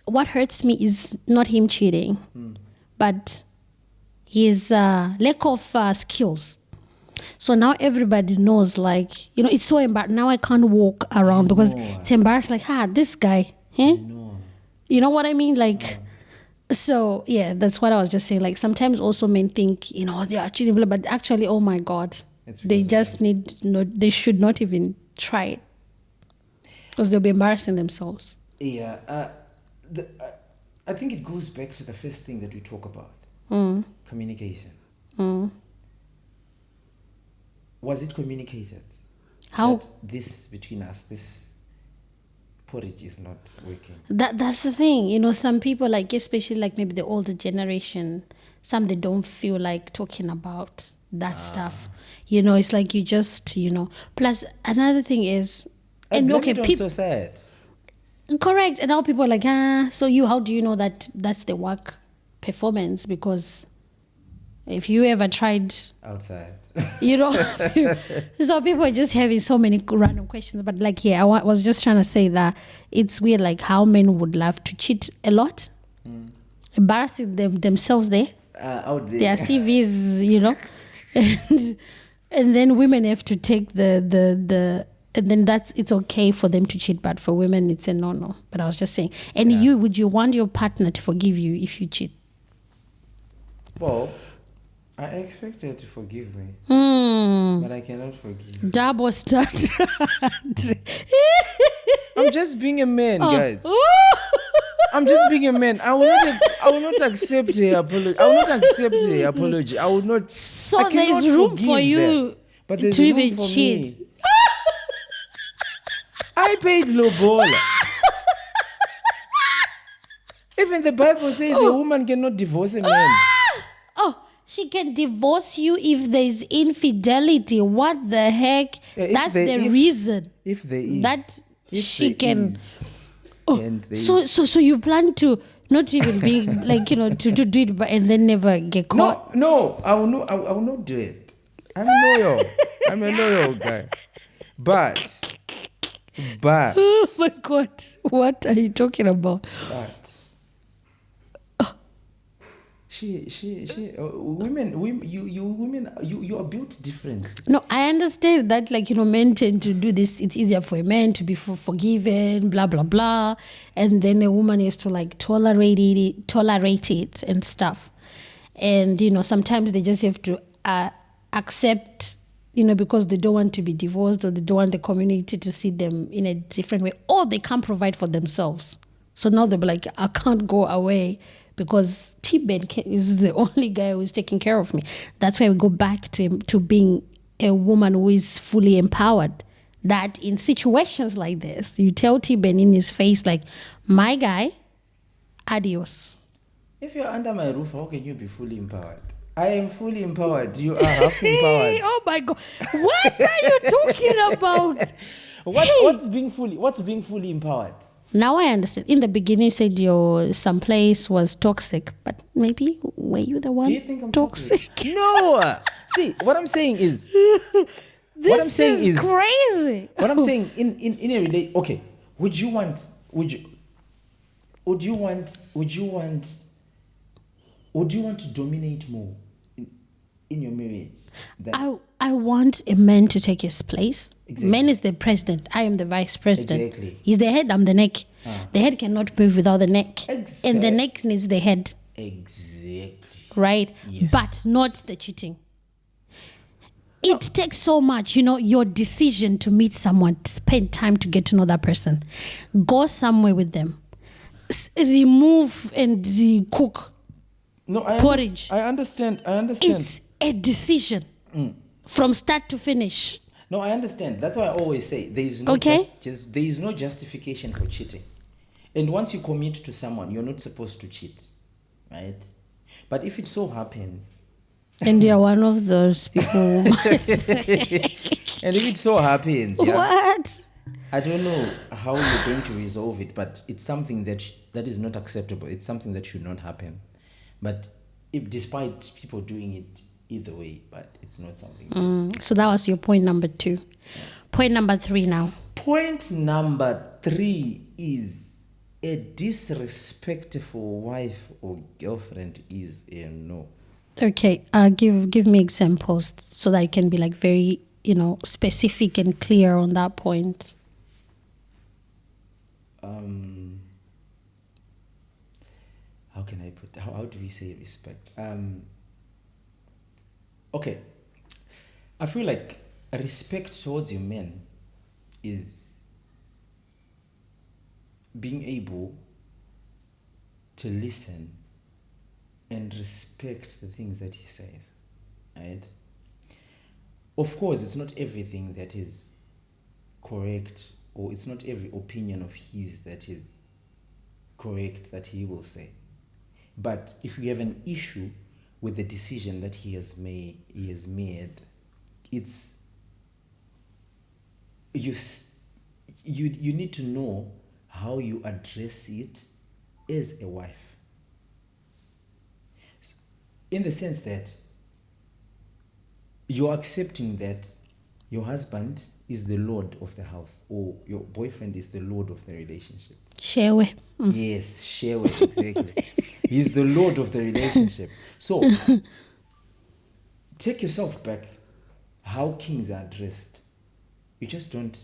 Speaker 1: what hurts me is not him cheating, but his lack of skills. So now everybody knows, like, you know, it's so embarrassing. Now I can't walk around because it's embarrassing. Like, this guy.
Speaker 2: No.
Speaker 1: You know what I mean? Like, so yeah, that's what I was just saying. Like sometimes also men think, they are cheating, but actually, oh my God,
Speaker 2: It's
Speaker 1: they
Speaker 2: because of
Speaker 1: just they should not even try it because they'll be embarrassing themselves.
Speaker 2: Yeah. I think it goes back to the first thing that we talk about. Communication. Was it communicated?
Speaker 1: How?
Speaker 2: That this between us, this porridge is not working.
Speaker 1: That's the thing. Some people, like, especially like maybe the older generation, some they don't feel like talking about that stuff. It's like you just, Plus another thing is,
Speaker 2: And blame it on
Speaker 1: people.
Speaker 2: society.
Speaker 1: Correct. And now people are like, so how do you know that that's the work performance? Because if you ever tried,
Speaker 2: Outside.
Speaker 1: so people are just having so many random questions. But like, I was just trying to say that it's weird, like how men would love to cheat a lot, embarrassing themselves there,
Speaker 2: Out there.
Speaker 1: their CVs, and then women have to take the and then it's okay for them to cheat, but for women it's a no. But I was just saying, and would you want your partner to forgive you if you cheat?
Speaker 2: Well, I expect her to forgive me, but I cannot forgive.
Speaker 1: Double standard.
Speaker 2: I'm just being a man, guys. I'm just being a man. I will not accept her apology. I will not accept her apology. I will not.
Speaker 1: So
Speaker 2: I cannot
Speaker 1: there's room
Speaker 2: forgive
Speaker 1: for you
Speaker 2: them, but there's
Speaker 1: to
Speaker 2: room
Speaker 1: even
Speaker 2: for
Speaker 1: cheat.
Speaker 2: me. I paid lobola. Even the Bible says a woman cannot divorce a man.
Speaker 1: Oh, she can divorce you if there's infidelity. What the heck? That's the reason.
Speaker 2: If there is.
Speaker 1: That
Speaker 2: If
Speaker 1: she
Speaker 2: there
Speaker 1: can.
Speaker 2: is,
Speaker 1: Oh,
Speaker 2: and there
Speaker 1: so you plan to not even be like, to do it, but and then never get caught?
Speaker 2: No, I will not do it. I'm loyal. I'm a loyal guy. But
Speaker 1: Oh my God, what are you talking about?
Speaker 2: women, you are built different.
Speaker 1: No, I understand that, like, men tend to do this. It's easier for a man to be forgiven, blah, blah, blah. And then a woman has to, like, tolerate it and stuff. And, sometimes they just have to accept, because they don't want to be divorced, or they don't want the community to see them in a different way, or they can't provide for themselves. So now they'll be like, I can't go away because T-Ben is the only guy who is taking care of me. That's why we go back to being a woman who is fully empowered. That in situations like this, you tell T-Ben in his face, like, my guy, adios.
Speaker 2: If you're under my roof, how can you be fully empowered? I am fully empowered. You are half empowered.
Speaker 1: Oh my God. What are you talking about?
Speaker 2: What's being fully empowered?
Speaker 1: Now I understand. In the beginning, you said some place was toxic, but maybe were you the one?
Speaker 2: Do you think I'm
Speaker 1: toxic?
Speaker 2: No. See, what I'm saying is.
Speaker 1: This is crazy.
Speaker 2: What I'm saying in a relate. Okay, would you want to dominate more in your marriage?
Speaker 1: I want a man to take his place.
Speaker 2: Exactly.
Speaker 1: Man is the president. I am the vice president.
Speaker 2: Exactly.
Speaker 1: He's the head. I'm the neck. The head cannot move without the neck. And the neck needs the head.
Speaker 2: Exactly.
Speaker 1: Right?
Speaker 2: Yes.
Speaker 1: But not the cheating. It takes so much, your decision to meet someone, spend time to get to know that person, go somewhere with them, remove and cook.
Speaker 2: No,
Speaker 1: porridge.
Speaker 2: I understand.
Speaker 1: It's a decision from start to finish.
Speaker 2: No, I understand. That's why I always say there is no there is no justification for cheating. And once you commit to someone, you're not supposed to cheat, right? But if it so happens,
Speaker 1: and you're one of those people.
Speaker 2: and if it so happens,
Speaker 1: what?
Speaker 2: I don't know how you're going to resolve it, but it's something that is not acceptable. It's something that should not happen. But despite people doing it either way, but it's not something.
Speaker 1: So that was your point number 2. Yeah. Point number 3 now.
Speaker 2: Point number 3 is a disrespectful wife or girlfriend is a no.
Speaker 1: Okay, give me examples so that I can be like very, specific and clear on that point.
Speaker 2: how can I put, how do we say respect? Okay, I feel like respect towards your men is being able to listen and respect the things that he says, right? Of course, it's not everything that is correct, or it's not every opinion of his that is correct that he will say. But if you have an issue with the decision that he has made, it's you need to know how you address it as a wife, in the sense that you're accepting that your husband is the lord of the house, or your boyfriend is the lord of the relationship.
Speaker 1: Shewe.
Speaker 2: Yes, Shewe, exactly. He's the lord of the relationship. So take yourself back. How kings are addressed. You just don't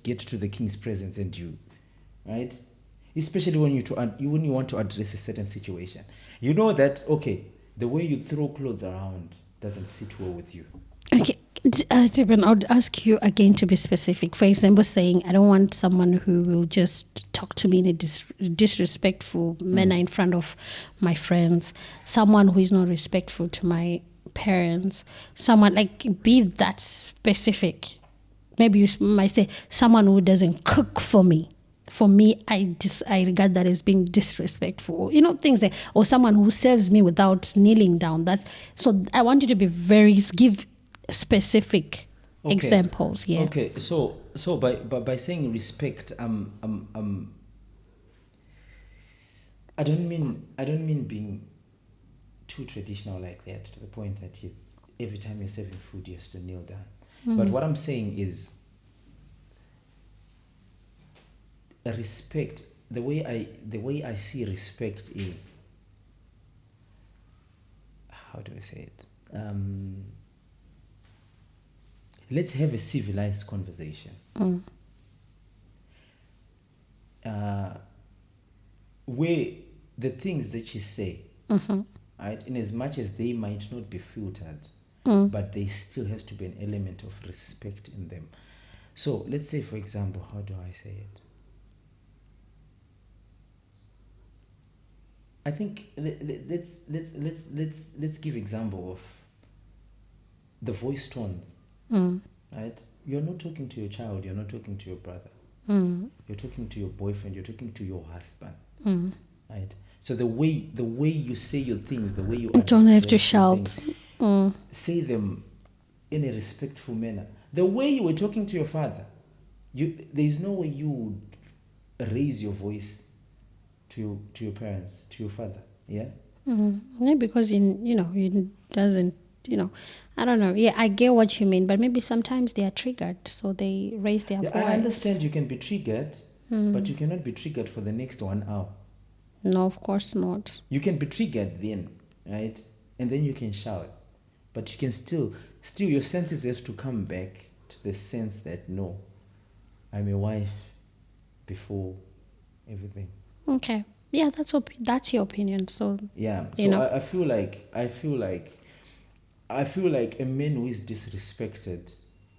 Speaker 2: get to the king's presence and you, right? Especially when you want to address a certain situation. You know that, okay, the way you throw clothes around doesn't sit well with you.
Speaker 1: Okay, Tiban, I would ask you again to be specific. For example, saying, I don't want someone who will just talk to me in a disrespectful manner in front of my friends, someone who is not respectful to my parents, someone, like, be that specific. Maybe you might say, someone who doesn't cook for me. For me, I regard that as being disrespectful. You know, things like, or someone who serves me without kneeling down. So I want you to be give specific examples. Yeah.
Speaker 2: Okay. So by saying respect, I don't mean being too traditional like that, to the point that every time you're serving food you have to kneel down. But what I'm saying is, respect, the way I see respect is, how do I say it? Let's have a civilized conversation. Where the things that you say, right, in as much as they might not be filtered, but there still has to be an element of respect in them. So let's say, for example, how do I say it? I think let's give example of the voice tones. Right? You're not talking to your child, you're not talking to your brother. You're talking to your boyfriend, you're talking to your husband. Right? So the way you say your things, the way you
Speaker 1: don't have to shout.
Speaker 2: Things, say them in a respectful manner. The way you were talking to your father, there's no way you would raise your voice to your parents, to your father. Yeah?
Speaker 1: Yeah, because he doesn't, I don't know. Yeah, I get what you mean, but maybe sometimes they are triggered, so they raise their voice.
Speaker 2: I understand you can be triggered, but you cannot be triggered for the next 1 hour.
Speaker 1: No, of course not.
Speaker 2: You can be triggered then, right? And then you can shout. But you can still your senses have to come back to the sense that, no, I'm a wife before everything.
Speaker 1: Okay. Yeah, that's your opinion. So
Speaker 2: yeah. So I feel like a man who is disrespected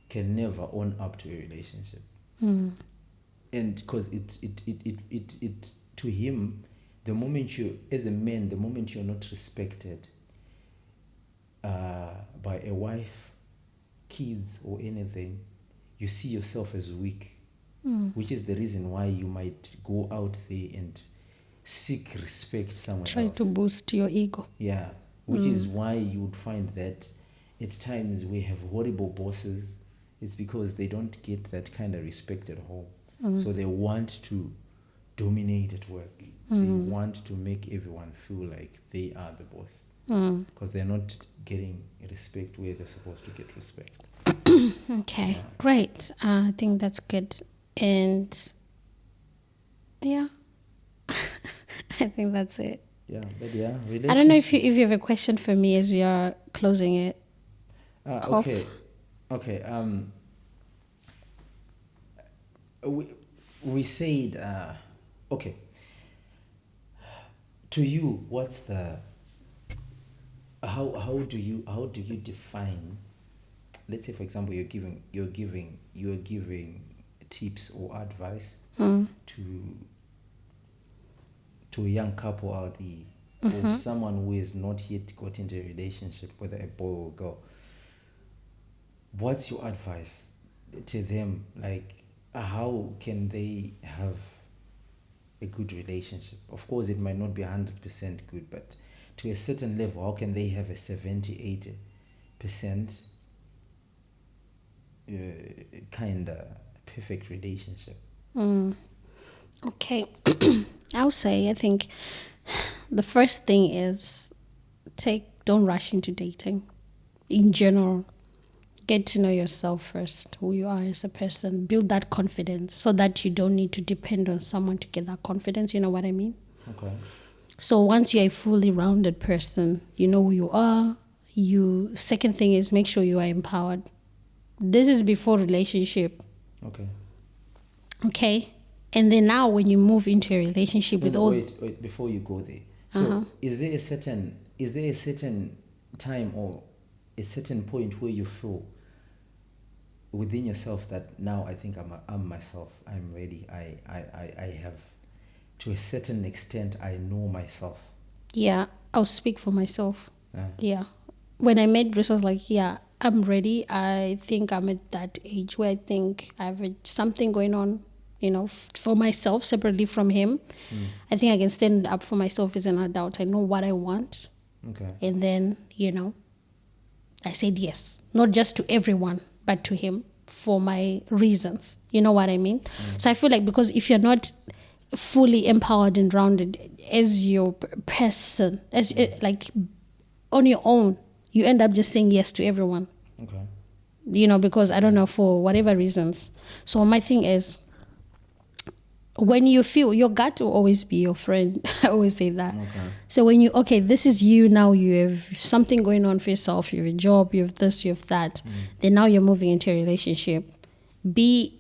Speaker 2: can never own up to a relationship. And because it to him, the moment as a man, the moment you're not respected by a wife, kids, or anything, you see yourself as weak, which is the reason why you might go out there and seek respect somewhere else.
Speaker 1: Try to boost your ego.
Speaker 2: Yeah, which is why you would find that at times we have horrible bosses. It's because they don't get that kind of respect at home. So they want to dominate at work. They want to make everyone feel like they are the boss. Because they're not getting respect where they're supposed to get respect.
Speaker 1: Okay, great. I think that's good. And yeah, I think that's it.
Speaker 2: Yeah, but yeah,
Speaker 1: I don't know if you have a question for me as we are closing it off.
Speaker 2: Okay. we said, okay. To you, what's the how do you define? Let's say, for example, you're giving tips or advice to a young couple out there, or someone who has not yet got into a relationship, whether a boy or girl. What's your advice to them? Like, how can they have a good relationship? Of course, it might not be 100% good, but to a certain level, how can they have a 70-80% kind of perfect relationship?
Speaker 1: Okay. I'll say, I think the first thing is don't rush into dating. In general, get to know yourself first, who you are as a person. Build that confidence so that you don't need to depend on someone to get that confidence. You know what I mean?
Speaker 2: Okay.
Speaker 1: So once you're a fully rounded person, you know who you are. Second thing is make sure you are empowered. This is before relationship. Okay. And then now when you move into a relationship
Speaker 2: wait, before you go there. So is there a certain time or a certain point where you feel within yourself that now I think I'm myself, I'm ready, I have, to a certain extent, I know myself?
Speaker 1: Yeah, I'll speak for myself. Yeah. When I met Bruce, I was like, yeah, I'm ready. I think I'm at that age where I think I have something going on, for myself, separately from him. I think I can stand up for myself as an adult. I know what I want.
Speaker 2: Okay.
Speaker 1: And then, I said yes. Not just to everyone, but to him for my reasons. You know what I mean? So I feel like, because if you're not fully empowered and rounded as your person, like on your own, you end up just saying yes to everyone.
Speaker 2: Okay.
Speaker 1: Because I don't know, for whatever reasons. So my thing is, when you feel, your gut will always be your friend. I always say that.
Speaker 2: Okay.
Speaker 1: So when this is you now, you have something going on for yourself, you have a job, you have this, you have that. Then now you're moving into a relationship. Be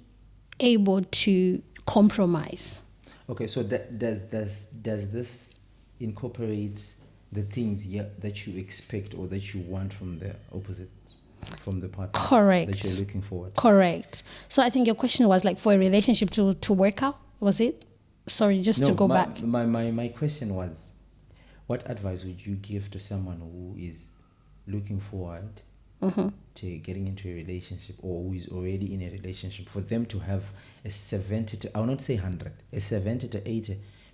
Speaker 1: able to compromise.
Speaker 2: Okay, so does this incorporate the things that you expect or that you want from the opposite, from the partner?
Speaker 1: Correct.
Speaker 2: That you're looking forward to?
Speaker 1: Correct. So I think your question was like, for a relationship to work out, was it? Sorry, to go back.
Speaker 2: My question was, what advice would you give to someone who is looking forward to getting into a relationship, or who is already in a relationship, for them to have a 70 to, I will not say 100, a 70 to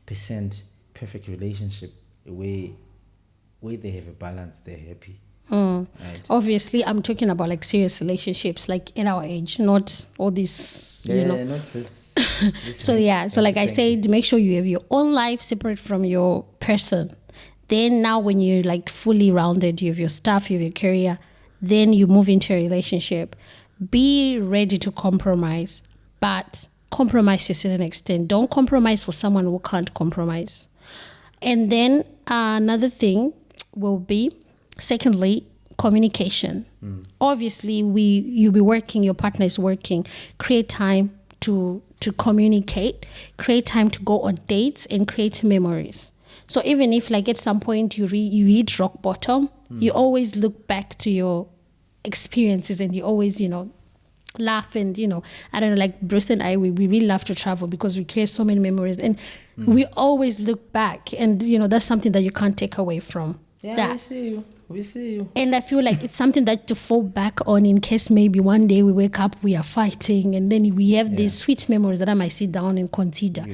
Speaker 2: 80% perfect relationship where they have a balance, they're happy? Right?
Speaker 1: Obviously, I'm talking about like serious relationships, like in our age, not all this,
Speaker 2: not this.
Speaker 1: So like I said, make sure you have your own life separate from your person. Then now when you're like fully rounded, you have your stuff, you have your career, then you move into a relationship. Be ready to compromise, but compromise to a certain extent. Don't compromise for someone who can't compromise. And then another thing will be, secondly, communication. Obviously, you'll be working, your partner is working. Create time to communicate, create time to go on dates, and create memories. So even if like at some point you hit rock bottom, you always look back to your experiences, and you always, laugh, and I don't know, like Bruce and I, we really love to travel because we create so many memories, and we always look back, and that's something that you can't take away from.
Speaker 2: Yeah, we see you.
Speaker 1: And I feel like it's something that to fall back on in case maybe one day we wake up, we are fighting, and then we have these sweet memories that I might sit down and consider.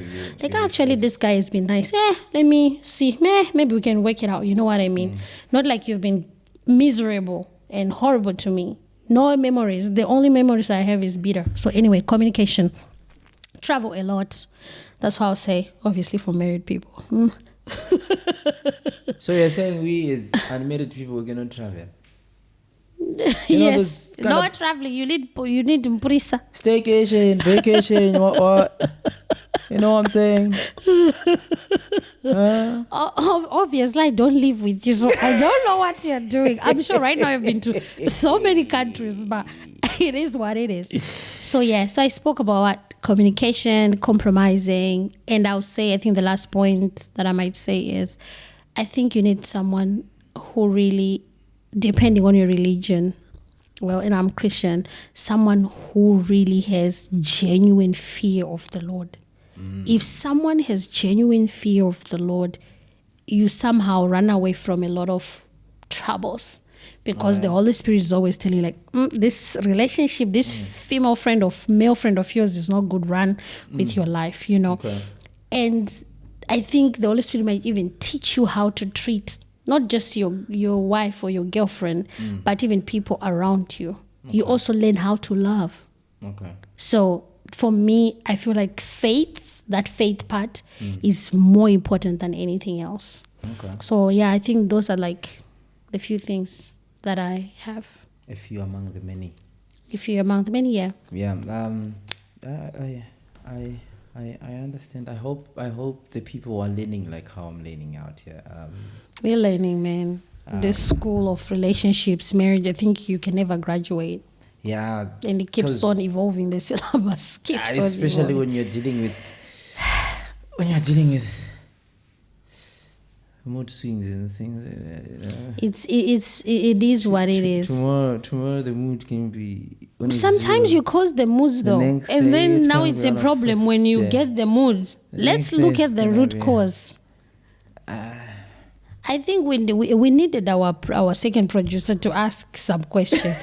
Speaker 1: Actually, this guy has been nice. Let me see. Maybe we can work it out. You know what I mean? Not like you've been miserable and horrible to me. No memories. The only memories I have is bitter. So anyway, communication. Travel a lot. That's what I'll say, obviously, for married people.
Speaker 2: So you're saying we as unmarried people, we're going to travel?
Speaker 1: Yes. No traveling. You need mprisa.
Speaker 2: Staycation, vacation, what? You know what I'm saying?
Speaker 1: Obviously, I don't live with you, so I don't know what you're doing. I'm sure right now I've been to so many countries, but it is what it is. So I spoke about what communication, compromising. And I'll say, I think the last point that I might say is, I think you need someone who really, depending on your religion, well, and I'm Christian, someone who really has genuine fear of the Lord. If someone has genuine fear of the Lord, you somehow run away from a lot of troubles, because the Holy Spirit is always telling you, like, this relationship, this female friend or male friend of yours is not good. Run with your life,
Speaker 2: Okay.
Speaker 1: And I think the Holy Spirit might even teach you how to treat not just your wife or your girlfriend, but even people around you. You also learn how to love.
Speaker 2: Okay.
Speaker 1: So for me, I feel like that faith part is more important than anything else.
Speaker 2: Okay.
Speaker 1: So yeah, I think those are like the few things that I have.
Speaker 2: A few among the many.
Speaker 1: If you're among the many, yeah.
Speaker 2: Yeah. I understand. I hope the people are learning like how I'm learning out here.
Speaker 1: We're learning, man. This school of relationships, marriage, I think you can never graduate.
Speaker 2: Yeah.
Speaker 1: And it keeps
Speaker 2: 'cause-
Speaker 1: on evolving. The syllabus keeps on
Speaker 2: especially
Speaker 1: evolving.
Speaker 2: when you're dealing with mood swings and things.
Speaker 1: It is what it is.
Speaker 2: Tomorrow the mood can be. When it's
Speaker 1: Sometimes
Speaker 2: zero,
Speaker 1: you cause the moods
Speaker 2: the
Speaker 1: though,
Speaker 2: next
Speaker 1: and
Speaker 2: day
Speaker 1: then
Speaker 2: it
Speaker 1: now
Speaker 2: can
Speaker 1: it's
Speaker 2: be
Speaker 1: a
Speaker 2: on a
Speaker 1: problem when you
Speaker 2: fifth day.
Speaker 1: get the moods.
Speaker 2: The
Speaker 1: Let's
Speaker 2: next
Speaker 1: look
Speaker 2: day
Speaker 1: at
Speaker 2: it's
Speaker 1: the
Speaker 2: gonna
Speaker 1: root
Speaker 2: be-
Speaker 1: cause. I think we needed our second producer to ask some questions.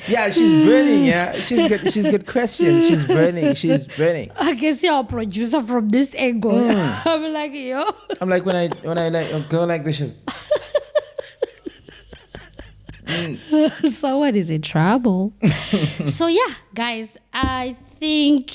Speaker 2: Yeah, she's burning. Yeah, she's got questions. She's burning.
Speaker 1: I can see our producer from this angle. I'm like, yo.
Speaker 2: I'm like when I like a girl like this, she's
Speaker 1: Someone is in trouble. So yeah, guys, I think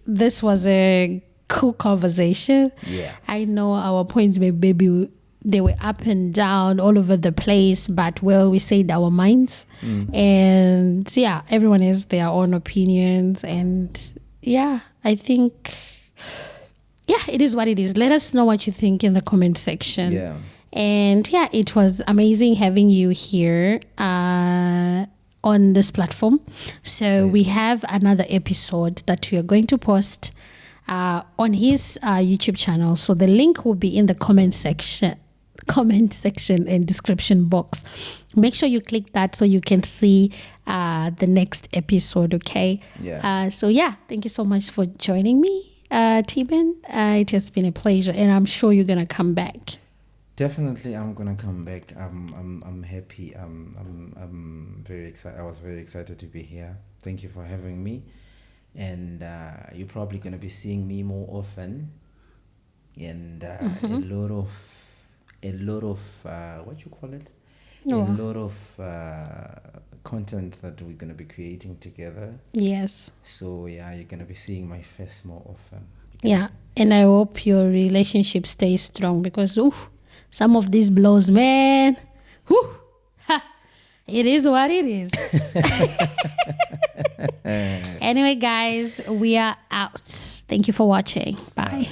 Speaker 1: this was a cool conversation.
Speaker 2: Yeah.
Speaker 1: I know our points maybe they were up and down all over the place, but well, we said our minds. And yeah, everyone has their own opinions, and yeah, I think it is what it is. Let us know what you think in the comment section.
Speaker 2: Yeah.
Speaker 1: And yeah, it was amazing having you here on this platform. So we have another episode that we are going to post on his YouTube channel. So the link will be in the comment section and description box. Make sure you click that so you can see the next episode. Okay.
Speaker 2: Yeah.
Speaker 1: So yeah, thank you so much for joining me, T-Ben. It has been a pleasure, and I'm sure you're gonna come back.
Speaker 2: Definitely, I'm gonna come back. I'm happy. I'm very excited. I was very excited to be here. Thank you for having me, and you're probably gonna be seeing me more often, and a lot of what you call it, a lot of content that we're gonna be creating together.
Speaker 1: Yes.
Speaker 2: So yeah, you're gonna be seeing my face more often.
Speaker 1: Yeah, and I hope your relationship stays strong, because some of these blows, man, it is what it is. Anyway, guys, we are out. Thank you for watching. Bye.